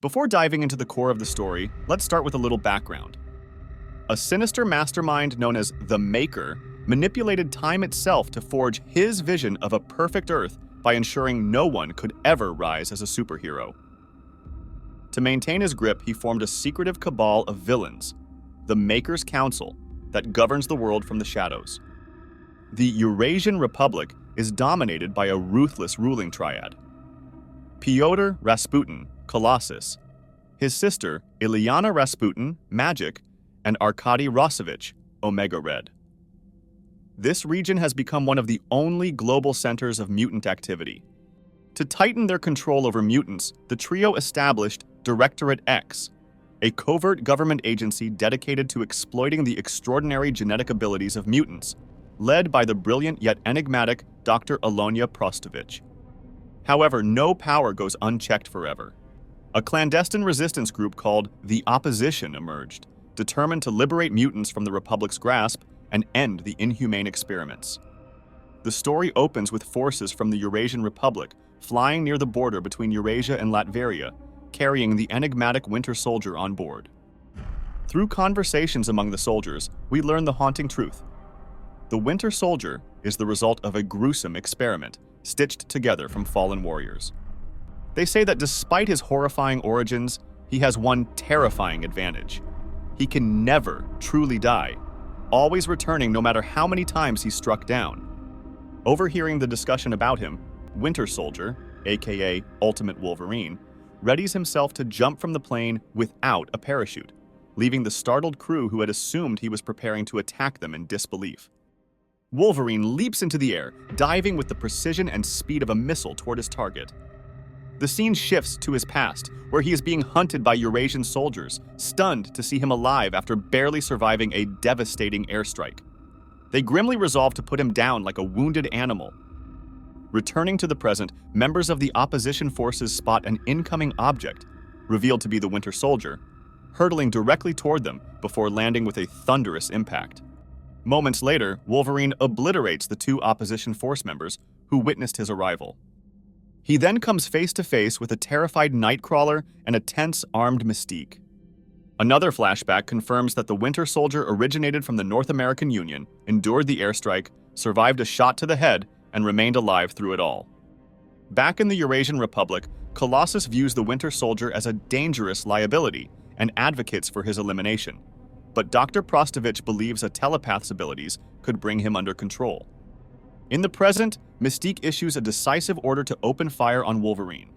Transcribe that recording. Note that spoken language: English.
Before diving into the core of the story, let's start with a little background. A sinister mastermind known as the Maker manipulated time itself to forge his vision of a perfect Earth by ensuring no one could ever rise as a superhero. To maintain his grip, he formed a secretive cabal of villains, the Maker's Council, that governs the world from the shadows. The Eurasian Republic is dominated by a ruthless ruling triad: Pyotr Rasputin, Colossus; his sister, Ilyana Rasputin, Magic; and Arkady Rossovich, Omega Red. This region has become one of the only global centers of mutant activity. To tighten their control over mutants, the trio established Directorate X, a covert government agency dedicated to exploiting the extraordinary genetic abilities of mutants, led by the brilliant yet enigmatic Dr. Alonia Prostovich. However, no power goes unchecked forever. A clandestine resistance group called the Opposition emerged, determined to liberate mutants from the Republic's grasp and end the inhumane experiments. The story opens with forces from the Eurasian Republic flying near the border between Eurasia and Latveria, carrying the enigmatic Winter Soldier on board. Through conversations among the soldiers, we learn the haunting truth. The Winter Soldier is the result of a gruesome experiment stitched together from fallen warriors. They say that despite his horrifying origins, he has one terrifying advantage. He can never truly die, always returning no matter how many times he's struck down. Overhearing the discussion about him, Winter Soldier, aka Ultimate Wolverine, readies himself to jump from the plane without a parachute, leaving the startled crew who had assumed he was preparing to attack them in disbelief. Wolverine leaps into the air, diving with the precision and speed of a missile toward his target. The scene shifts to his past, where he is being hunted by Eurasian soldiers, stunned to see him alive after barely surviving a devastating airstrike. They grimly resolve to put him down like a wounded animal. Returning to the present, members of the opposition forces spot an incoming object, revealed to be the Winter Soldier, hurtling directly toward them before landing with a thunderous impact. Moments later, Wolverine obliterates the two opposition force members who witnessed his arrival. He then comes face to face with a terrified Nightcrawler and a tense, armed Mystique. Another flashback confirms that the Winter Soldier originated from the North American Union, endured the airstrike, survived a shot to the head, and remained alive through it all. Back in the Eurasian Republic, Colossus views the Winter Soldier as a dangerous liability and advocates for his elimination. But Dr. Prostovich believes a telepath's abilities could bring him under control. In the present, Mystique issues a decisive order to open fire on Wolverine.